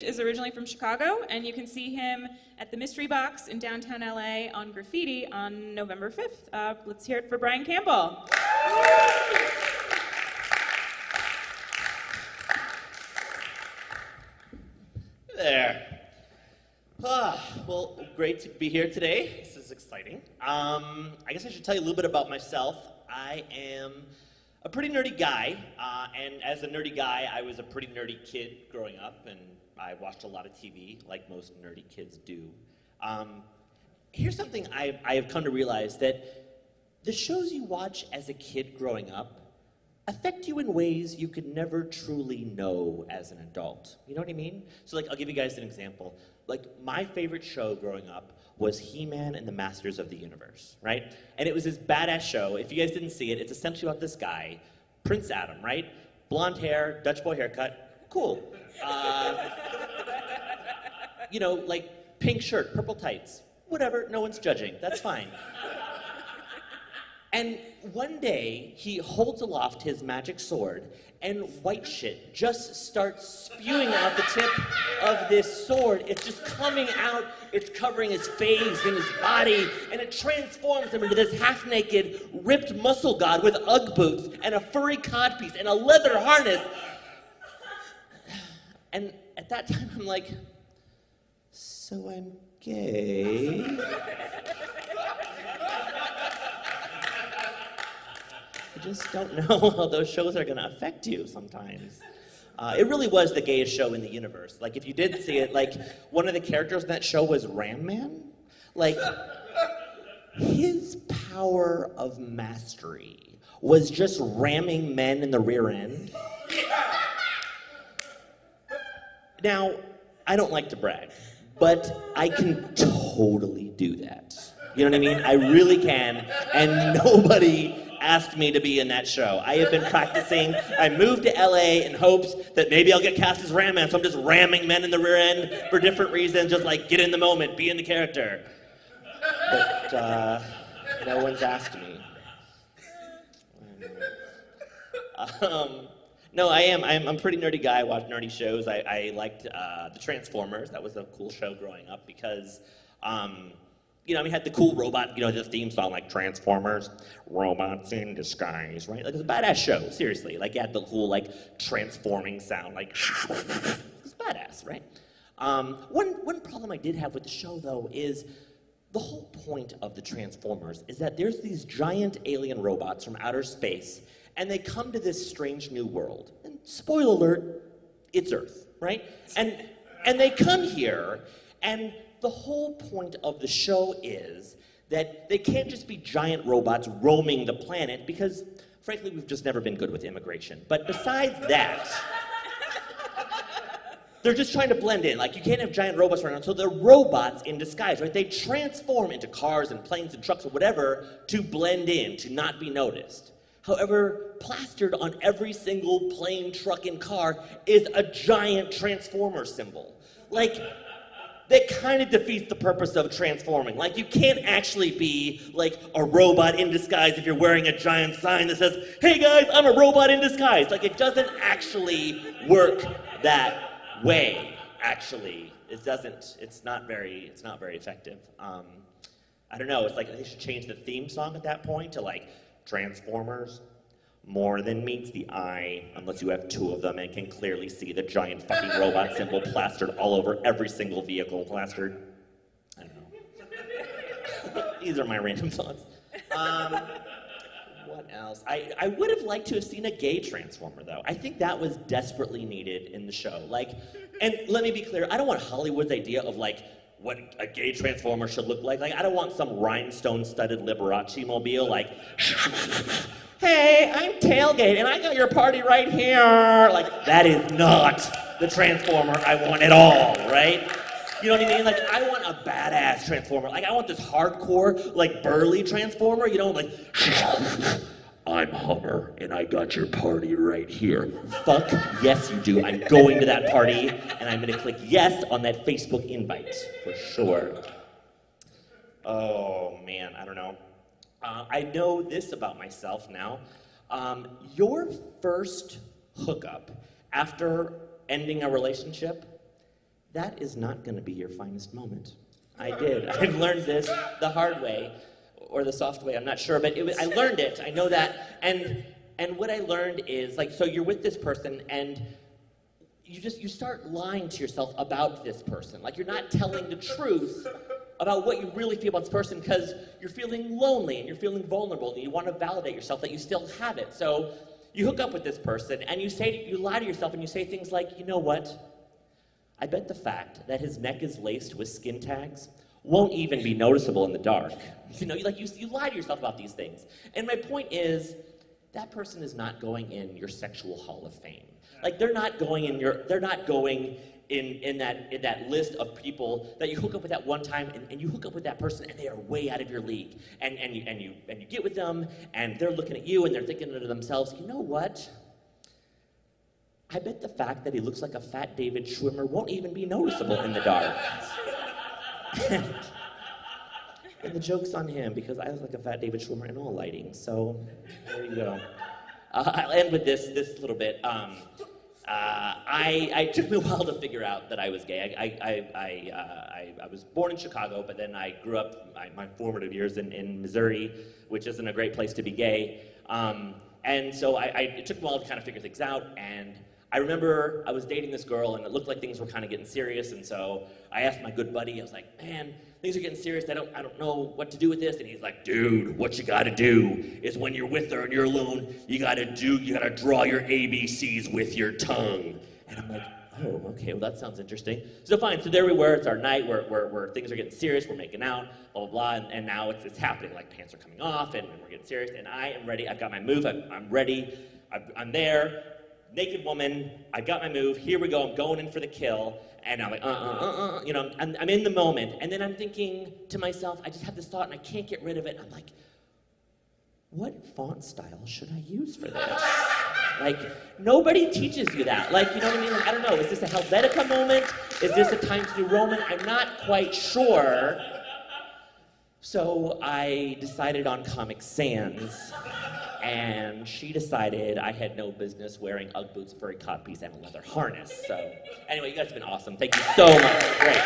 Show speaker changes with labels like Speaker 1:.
Speaker 1: Is originally from Chicago, and you can see him at the Mystery Box in downtown LA on Graffiti on November 5th. Let's hear it for Brian Campbell.
Speaker 2: There. Well, great to be here today. This is exciting. I guess I should tell you a little bit about myself. I am a pretty nerdy guy, and as a nerdy guy, I was a pretty nerdy kid growing up, and I watched a lot of TV, like most nerdy kids do. Here's something I have come to realize, that the shows you watch as a kid growing up affect you in ways you could never truly know as an adult. You know what I mean? So like, I'll give you guys an example. Like, my favorite show growing up was He-Man and the Masters of the Universe, right? And it was this badass show. If you guys didn't see it, it's essentially about this guy, Prince Adam, right? Blonde hair, Dutch boy haircut, cool. You know, like pink shirt, purple tights, whatever, no one's judging, that's fine. And one day, he holds aloft his magic sword, and white shit just starts spewing out the tip of this sword. It's just coming out, it's covering his face and his body, and it transforms him into this half-naked, ripped muscle god with Ugg boots, and a furry codpiece, and a leather harness. And at that time, I'm like, so I'm gay? I just don't know how those shows are gonna affect you sometimes. It really was the gayest show in the universe. Like, if you did see it, like, one of the characters in that show was Ramman. Like, his power of mastery was just ramming men in the rear end. Now, I don't like to brag, but I can totally do that. You know what I mean? I really can, and nobody asked me to be in that show. I have been practicing. I moved to LA in hopes that maybe I'll get cast as Ramman, so I'm just ramming men in the rear end for different reasons, just like get in the moment, be in the character. But no one's asked me. No, I'm a pretty nerdy guy. I watch nerdy shows. I liked the Transformers. That was a cool show growing up because, you know, we had the cool robot, you know, the theme song, like Transformers, robots in disguise, right? Like, it was a badass show, seriously. Like, you had the cool, like, transforming sound, like, it was badass, right? One problem I did have with the show, though, is the whole point of the Transformers is that there's these giant alien robots from outer space, and they come to this strange new world. And spoiler alert, it's Earth, right? And they come here, and the whole point of the show is that they can't just be giant robots roaming the planet because, frankly, we've just never been good with immigration. But besides that, they're just trying to blend in. Like, you can't have giant robots around, so they're robots in disguise, right? They transform into cars and planes and trucks or whatever to blend in, to not be noticed. However, plastered on every single plane, truck, and car is a giant Transformer symbol. Like, that kind of defeats the purpose of transforming. Like, you can't actually be, like, a robot in disguise if you're wearing a giant sign that says, "Hey guys, I'm a robot in disguise." Like, it doesn't actually work that way, actually. It doesn't, it's not very effective. I don't know, it's like they should change the theme song at that point to, like, Transformers, more than meets the eye, unless you have two of them and can clearly see the giant fucking robot symbol plastered all over every single vehicle plastered. I don't know. These are my random thoughts. What else? I would have liked to have seen a gay Transformer, though. I think that was desperately needed in the show. Like, and let me be clear, I don't want Hollywood's idea of, like, what a gay Transformer should look like. Like, I don't want some rhinestone-studded Liberace mobile, like, "Hey, I'm Tailgate, and I got your party right here." Like, that is not the Transformer I want at all, right? You know what I mean? Like, I want a badass Transformer. Like, I want this hardcore, like, burly Transformer, you know, like, "I'm Hummer, and I got your party right here." Fuck yes, you do. I'm going to that party, and I'm gonna click yes on that Facebook invite, for sure. Oh, man, I don't know. I know this about myself now. Your first hookup after ending a relationship that is not going to be your finest moment. I did. I learned this the hard way, or the soft way, I'm not sure, but I learned it, I know that, and what I learned is, like, so you're with this person, and you start lying to yourself about this person. Like, you're not telling the truth about what you really feel about this person, because you're feeling lonely, and you're feeling vulnerable, and you want to validate yourself that you still have it. So you hook up with this person, and you lie to yourself, and you say things like, you know what? I bet the fact that his neck is laced with skin tags won't even be noticeable in the dark. You know, you lie to yourself about these things. And my point is, that person is not going in your sexual hall of fame. Like, they're not going in that list of people that you hook up with that one time, and you hook up with that person, and they are way out of your league. And you get with them, and they're looking at you, and they're thinking to themselves, you know what? I bet the fact that he looks like a fat David Schwimmer won't even be noticeable in the dark. And the joke's on him, because I look like a fat David Schwimmer in all lighting, so there you go. I'll end with this little bit. It took me a while to figure out that I was gay. I was born in Chicago, but then I grew up my formative years in Missouri, which isn't a great place to be gay. And so it took me a while to kind of figure things out, and I remember I was dating this girl, and it looked like things were kind of getting serious, and so I asked my good buddy, I was like, man, things are getting serious, I don't know what to do with this, and he's like, dude, what you gotta do is when you're with her and you're alone, you gotta draw your ABCs with your tongue. And I'm like, oh, okay, well that sounds interesting. So fine, so there we were, it's our night where things are getting serious, we're making out, blah, blah, blah, and now it's happening, like pants are coming off, and we're getting serious, and I am ready, I've got my move, I'm ready, I'm there, naked woman, I got my move, here we go, I'm going in for the kill, and I'm like, you know, I'm in the moment, and then I'm thinking to myself, I just have this thought, and I can't get rid of it, I'm like, what font style should I use for this? Like, nobody teaches you that, like, you know what I mean? Like, I don't know, is this a Helvetica moment? Is this a time to do Roman? I'm not quite sure. So I decided on Comic Sans, and she decided I had no business wearing Ugg boots, furry codpiece, and a leather harness. So anyway, you guys have been awesome. Thank you so much. Great.